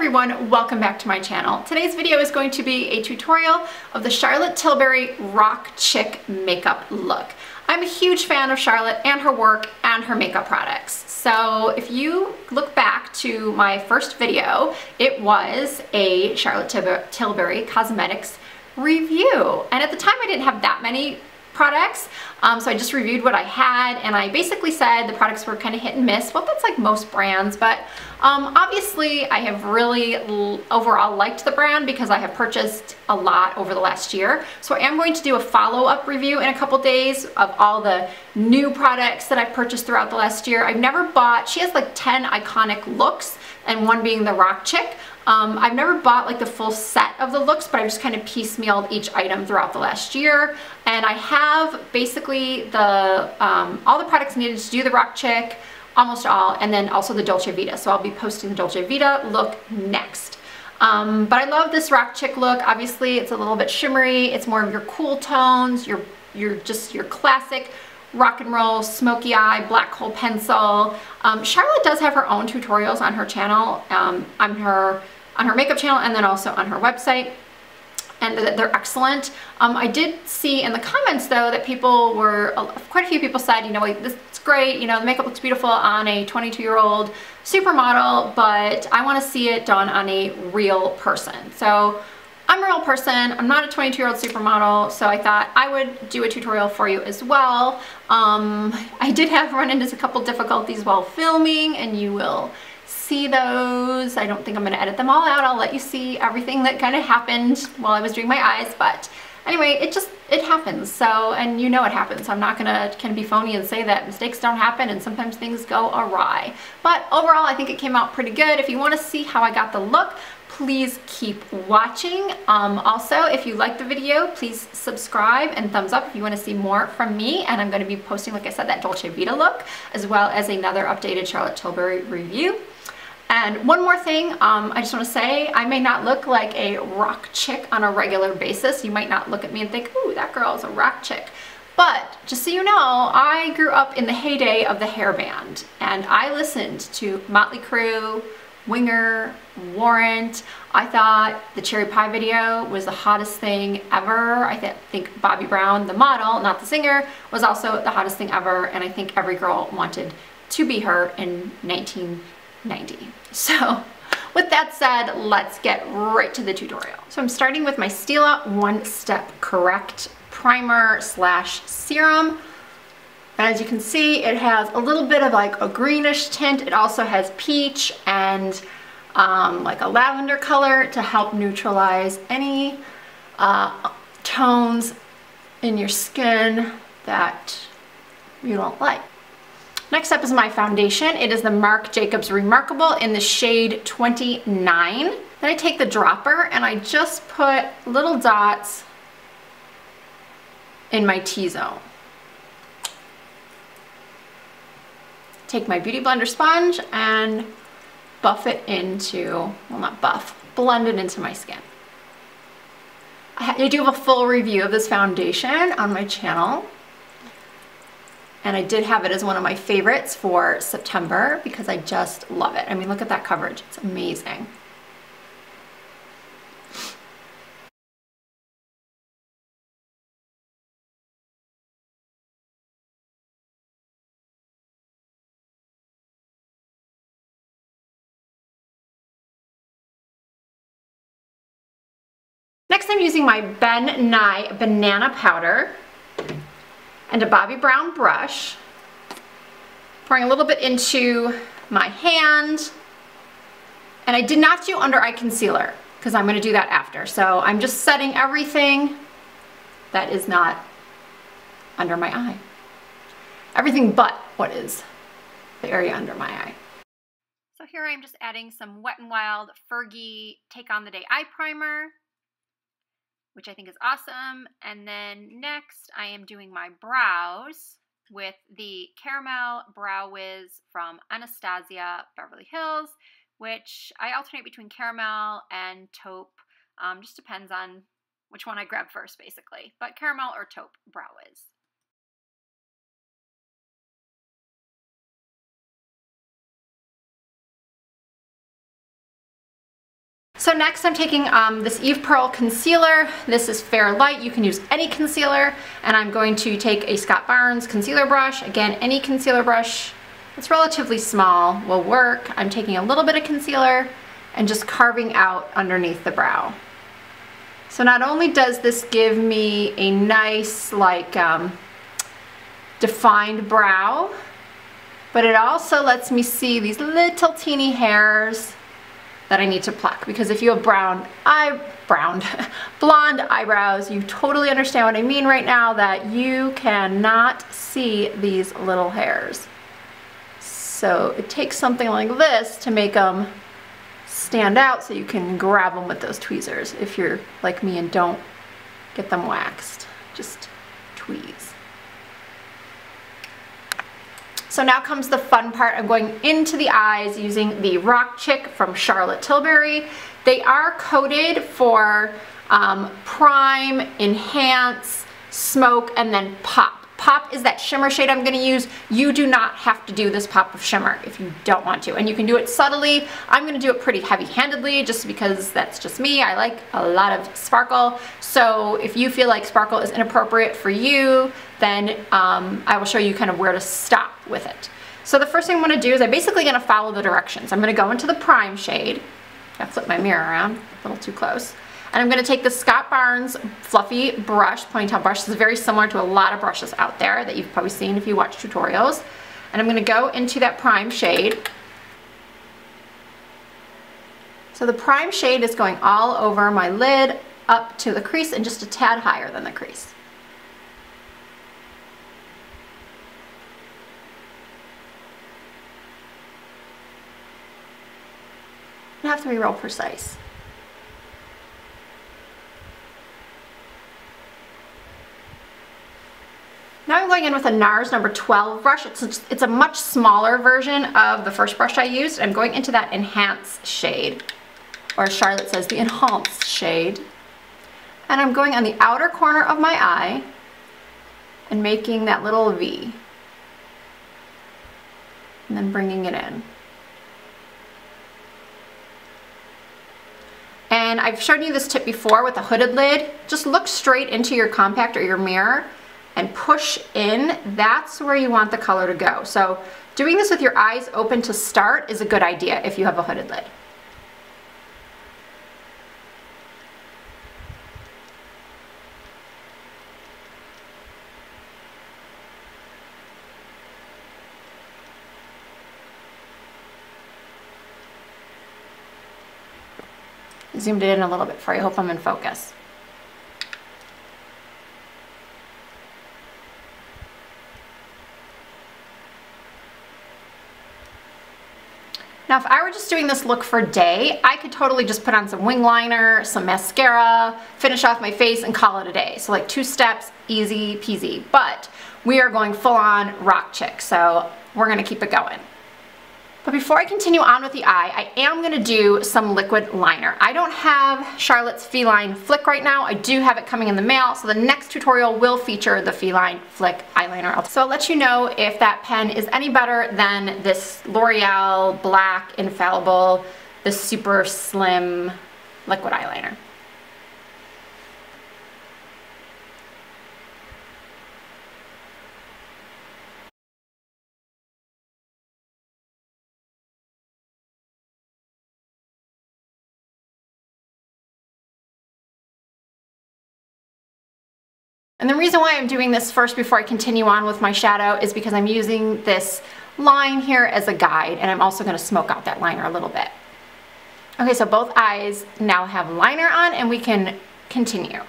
everyone, welcome back to my channel. Today's video is going to be a tutorial of the Charlotte Tilbury Rock Chick makeup look. I'm a huge fan of Charlotte and her work and her makeup products. So if you look back to my first video, it was a Charlotte Tilbury cosmetics review. And at the time I didn't have that many products, so I just reviewed what I had, and I basically said the products were kind of hit and miss. Well, that's like most brands, but obviously I have really overall liked the brand because I have purchased a lot over the last year. So I am going to do a follow-up review in a couple days of all the new products that I've purchased throughout the last year. I've never bought, she has like 10 iconic looks, and one being the Rock Chick. I've never bought like the full set of the looks, but I've just kind of piecemealed each item throughout the last year. And I have basically the all the products needed to do the Rock Chick, almost all, and then also the Dolce Vita. So I'll be posting the Dolce Vita look next. But I love this Rock Chick look. Obviously it's a little bit shimmery. It's more of your cool tones, your classic rock and roll, smoky eye, black hole pencil. Charlotte does have her own tutorials on her channel, on her makeup channel, and then also on her website, and they're excellent. I did see in the comments though that people were, quite a few people said, you know, like, this is great, you know, the makeup looks beautiful on a 22-year-old supermodel, but I want to see it done on a real person. So I'm a real person, I'm not a 22-year-old supermodel, so I thought I would do a tutorial for you as well. I did have run into a couple difficulties while filming, and you will see those. I don't think I'm going to edit them all out. I'll let you see everything that kind of happened while I was doing my eyes, but anyway, it happens. So, and you know it happens. I'm not going to kind of be phony and say that mistakes don't happen, and sometimes things go awry. But overall, I think it came out pretty good. If you want to see how I got the look, please keep watching. Also, if you like the video, please subscribe and thumbs up if you want to see more from me. And I'm going to be posting, like I said, that Dolce Vita look, as well as another updated Charlotte Tilbury review. And one more thing, I just want to say, I may not look like a rock chick on a regular basis. You might not look at me and think, ooh, that girl is a rock chick. But just so you know, I grew up in the heyday of the hair band, and I listened to Motley Crue, Winger, Warrant. I thought the Cherry Pie video was the hottest thing ever. I think Bobby Brown, the model, not the singer, was also the hottest thing ever, and I think every girl wanted to be her in 1990. So with that said, let's get right to the tutorial. So I'm starting with my Stila One Step Correct primer slash serum. And as you can see, it has a little bit of like a greenish tint. It also has peach and like a lavender color to help neutralize any tones in your skin that you don't like. Next up is my foundation. It is the Marc Jacobs Remarcable in the shade 29. Then I take the dropper and I just put little dots in my T-zone. Take my Beauty Blender sponge and buff it into, well, not buff, blend it into my skin. I do have a full review of this foundation on my channel, and I did have it as one of my favorites for September because I just love it. I mean, look at that coverage, it's amazing. Next, I'm using my Nye Banana powder and a Bobbi Brown brush, pouring a little bit into my hand. And I did not do under eye concealer because I'm going to do that after. So I'm just setting everything that is not under my eye. Everything but what is the area under my eye. So here I am just adding some Wet n Wild Fergie Take on the Day Eye Primer, which I think is awesome. And then next I am doing my brows with the Caramel Brow Wiz from Anastasia Beverly Hills, which I alternate between caramel and taupe. Just depends on which one I grab first, basically. But caramel or taupe Brow Wiz. So next I'm taking this Eve Pearl concealer. This is Fair Light. You can use any concealer. And I'm going to take a Scott Barnes concealer brush. Again, any concealer brush that's relatively small will work. I'm taking a little bit of concealer and just carving out underneath the brow. So not only does this give me a nice, like, defined brow, but it also lets me see these little teeny hairs that I need to pluck, because if you have blonde eyebrows, you totally understand what I mean right now, that you cannot see these little hairs. So it takes something like this to make them stand out so you can grab them with those tweezers if you're like me and don't get them waxed. Just tweeze. So now comes the fun part. I'm going into the eyes using the Rock Chick from Charlotte Tilbury. They are coated for prime, enhance, smoke, and then pop. Pop is that shimmer shade I'm going to use. You do not have to do this pop of shimmer if you don't want to, and you can do it subtly. I'm going to do it pretty heavy-handedly just because that's just me. I like a lot of sparkle, so if you feel like sparkle is inappropriate for you, then I will show you kind of where to stop with it. So the first thing I'm going to do is I'm basically going to follow the directions. I'm going to go into the prime shade. I flip my mirror around, a little too close. And I'm going to take the Scott Barnes fluffy brush, ponytail brush. This is very similar to a lot of brushes out there that you've probably seen if you watch tutorials. And I'm going to go into that prime shade. So the prime shade is going all over my lid up to the crease and just a tad higher than the crease. You have to be real precise. Now I'm going in with a NARS number 12 brush. It's a much smaller version of the first brush I used. I'm going into that Enhance shade, or as Charlotte says, the Enhanced shade. And I'm going on the outer corner of my eye and making that little V. And then bringing it in. And I've shown you this tip before with a hooded lid. Just look straight into your compact or your mirror and push in. That's where you want the color to go. So doing this with your eyes open to start is a good idea if you have a hooded lid. Zoomed it in a little bit for you. I hope I'm in focus. Now if I were just doing this look for day, I could totally just put on some wing liner, some mascara, finish off my face and call it a day. So like 2 steps, easy peasy. But we are going full on Rock Chick, so we're gonna keep it going. But before I continue on with the eye, I am gonna do some liquid liner. I don't have Charlotte's Feline Flick right now. I do have it coming in the mail, so the next tutorial will feature the Feline Flick eyeliner. So I'll let you know if that pen is any better than this Loreal Black Infallible, the super slim liquid eyeliner. And the reason why I'm doing this first before I continue on with my shadow is because I'm using this line here as a guide, and I'm also going to smoke out that liner a little bit. Okay, so both eyes now have liner on and we can continue.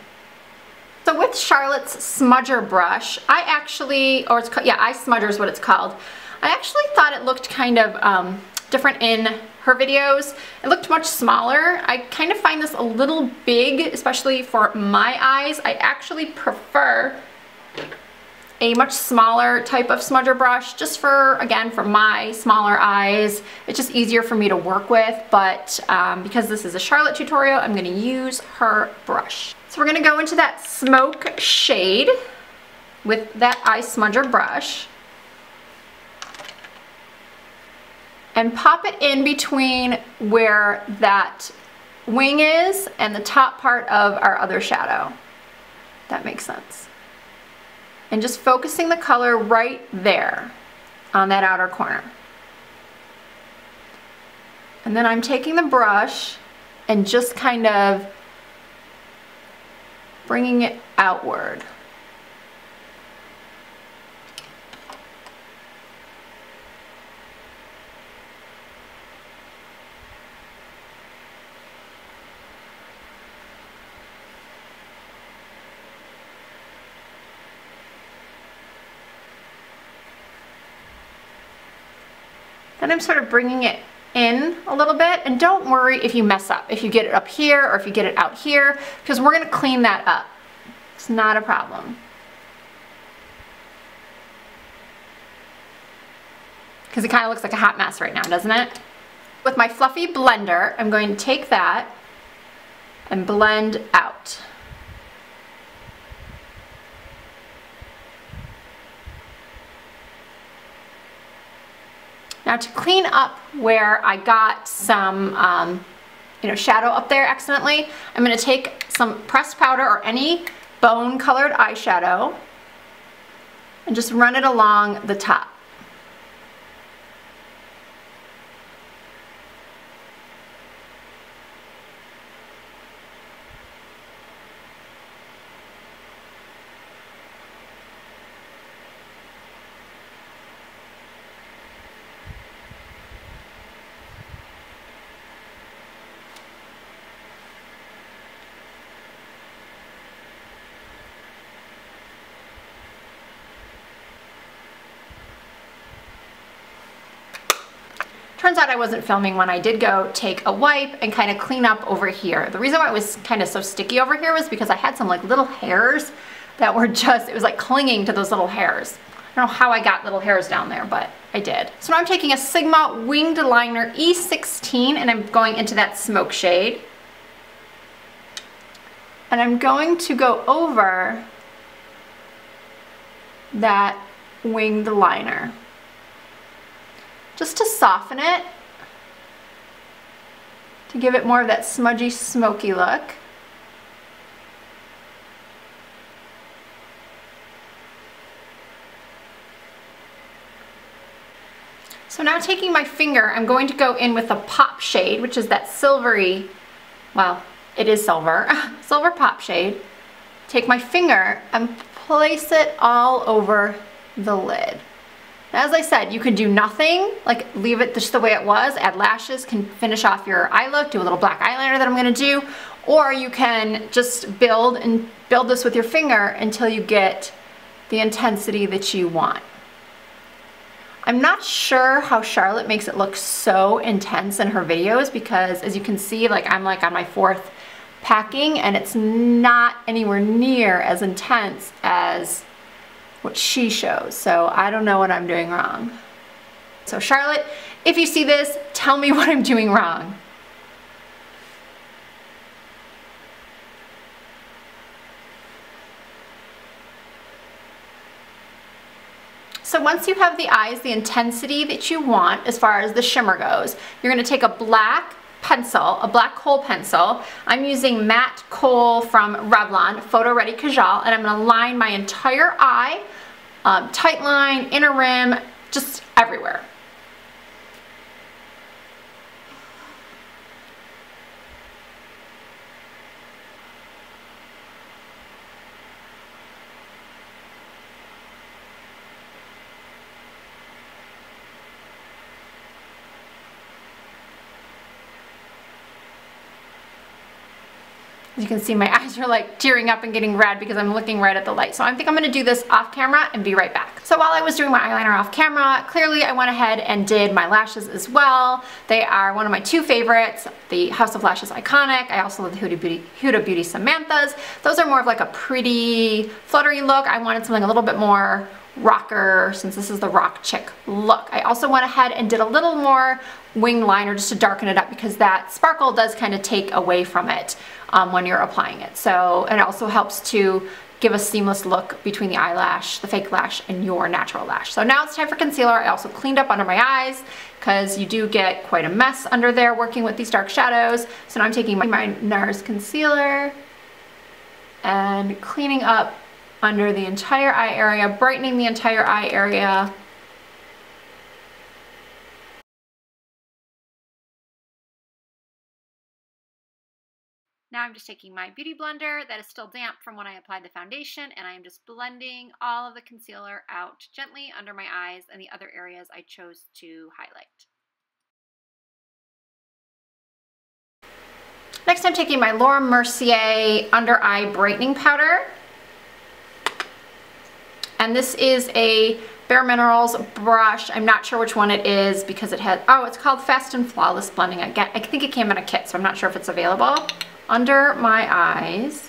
So with Charlotte's smudger brush, I actually, or it's called, yeah, eye smudger is what it's called. I actually thought it looked kind of different in her videos. It looked much smaller. I kind of find this a little big, especially for my eyes. I actually prefer a much smaller type of smudger brush, just for, again, for my smaller eyes. It's just easier for me to work with, but because this is a Charlotte tutorial, I'm gonna use her brush. So we're gonna go into that smoke shade with that eye smudger brush and pop it in between where that wing is and the top part of our other shadow. That makes sense. And just focusing the color right there on that outer corner. And then I'm taking the brush and just kind of bringing it outward. Then I'm sort of bringing it in a little bit, and don't worry if you mess up, if you get it up here or if you get it out here, because we're gonna clean that up. It's not a problem. Because it kind of looks like a hot mess right now, doesn't it? With my fluffy blender, I'm going to take that and blend out. Now to clean up where I got some shadow up there accidentally, I'm going to take some pressed powder or any bone colored eyeshadow and just run it along the top. Turns out I wasn't filming when I did go take a wipe and kind of clean up over here. The reason why it was kind of so sticky over here was because I had some like little hairs that were just, it was like clinging to those little hairs. I don't know how I got little hairs down there, but I did. So now I'm taking a Sigma Winged Liner E16 and I'm going into that smoke shade. And I'm going to go over that winged liner, just to soften it, to give it more of that smudgy, smoky look. So now taking my finger, I'm going to go in with a pop shade, which is that silvery, well, it is silver, silver pop shade. Take my finger and place it all over the lid. As I said, you could do nothing, like leave it just the way it was, add lashes, can finish off your eye look, do a little black eyeliner that I'm gonna do, or you can just build this with your finger until you get the intensity that you want. I'm not sure how Charlotte makes it look so intense in her videos because as you can see, like I'm like on my 4th packing and it's not anywhere near as intense as what she shows, so I don't know what I'm doing wrong. So Charlotte, if you see this, tell me what I'm doing wrong. So once you have the eyes, the intensity that you want as far as the shimmer goes, you're going to take a black pencil, a black Khol pencil. I'm using matte Khol from Revlon, Photo Ready Kajal, and I'm going to line my entire eye, tight line, inner rim, just everywhere. As you can see, my eyes are like tearing up and getting red because I'm looking right at the light. So I think I'm gonna do this off camera and be right back. So while I was doing my eyeliner off camera, clearly I went ahead and did my lashes as well. They are one of my 2 favorites, the House of Lashes Iconic. I also love the Huda Beauty Samantha's. Those are more of like a pretty, fluttery look. I wanted something a little bit more rocker since this is the rock chick look. I also went ahead and did a little more wing liner just to darken it up because that sparkle does kind of take away from it when you're applying it. So it also helps to give a seamless look between the eyelash, the fake lash, and your natural lash. So now it's time for concealer. I also cleaned up under my eyes because you do get quite a mess under there working with these dark shadows. So now I'm taking my NARS concealer and cleaning up under the entire eye area, brightening the entire eye area. Now I'm just taking my beauty blender that is still damp from when I applied the foundation, and I am just blending all of the concealer out gently under my eyes and the other areas I chose to highlight. Next I'm taking my Mercier under eye brightening powder. And this is a Bare Minerals brush. I'm not sure which one it is because it has, oh, it's called Fast and Flawless Blending. Again, I think it came in a kit, so I'm not sure if it's available. Under my eyes.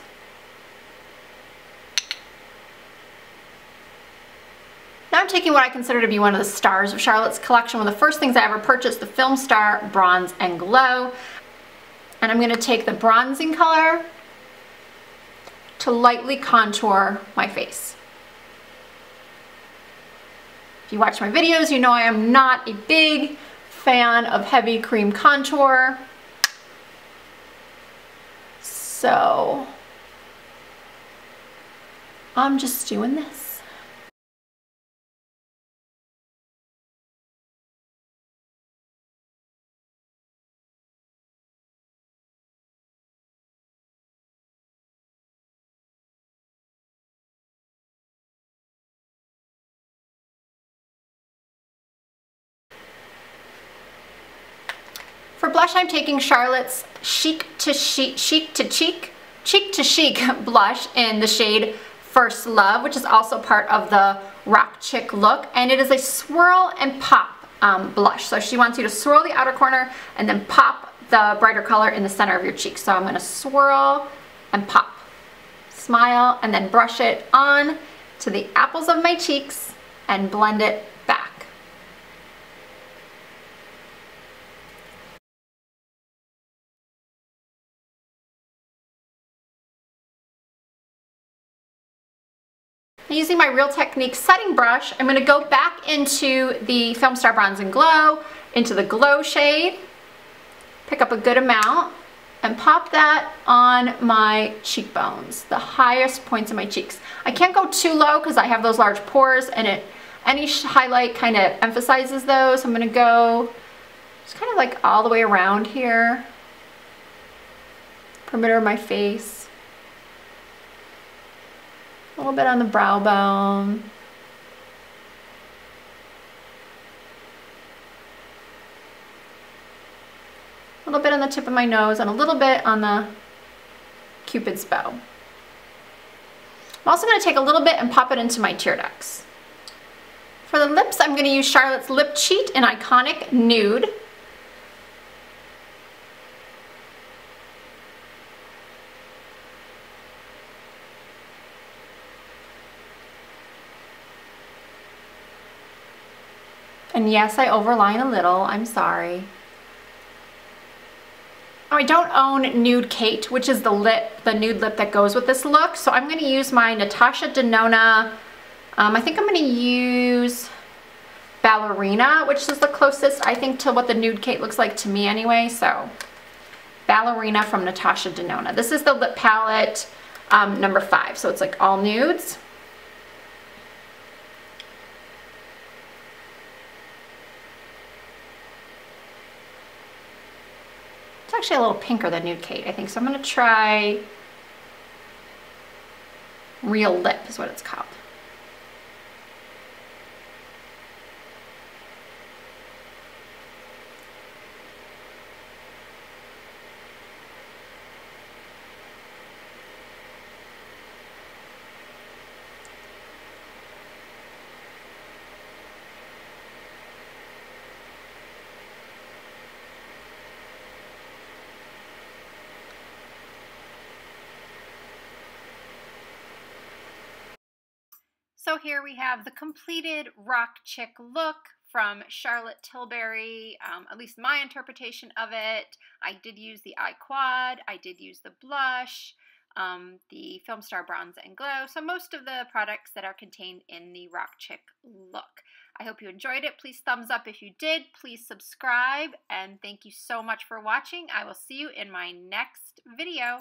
Now I'm taking what I consider to be one of the stars of Charlotte's collection, one of the first things I ever purchased, the Filmstar Bronze and Glow. And I'm going to take the bronzing color to lightly contour my face. If you watch my videos, you know I am not a big fan of heavy cream contour. So I'm just doing this. For blush, I'm taking Charlotte's Chic to Chic blush in the shade First Love, which is also part of the Rock Chick look, and it is a swirl and pop blush. So she wants you to swirl the outer corner and then pop the brighter color in the center of your cheek. So I'm going to swirl and pop, smile, and then brush it on to the apples of my cheeks and blend it back. Using my Real Technique setting brush, I'm going to go back into the Filmstar Bronze and Glow, into the Glow shade, pick up a good amount, and pop that on my cheekbones, the highest points of my cheeks. I can't go too low because I have those large pores, and any highlight kind of emphasizes those. So I'm going to go just kind of like all the way around here, perimeter of my face. A little bit on the brow bone. A little bit on the tip of my nose and a little bit on the Cupid's bow. I'm also going to take a little bit and pop it into my tear ducts. For the lips, I'm going to use Charlotte's Lip Cheat in Iconic Nude. And yes, I overline a little, I'm sorry. Oh, I don't own Nude Kate, which is the nude lip that goes with this look. So I'm going to use my Natasha Denona. I think I'm going to use Ballerina, which is the closest, I think, to what the Nude Kate looks like to me anyway. So Ballerina from Natasha Denona. This is the lip palette number 5. So it's like all nudes. Actually a little pinker than Nude Kate, I think. So I'm going to try Real Lip is what it's called. So here we have the completed Rock Chick look from Charlotte Tilbury, at least my interpretation of it. I did use the eye quad, I did use the blush, the Filmstar Bronze and Glow. So most of the products that are contained in the Rock Chick look. I hope you enjoyed it. Please thumbs up if you did. Please subscribe, and thank you so much for watching. I will see you in my next video.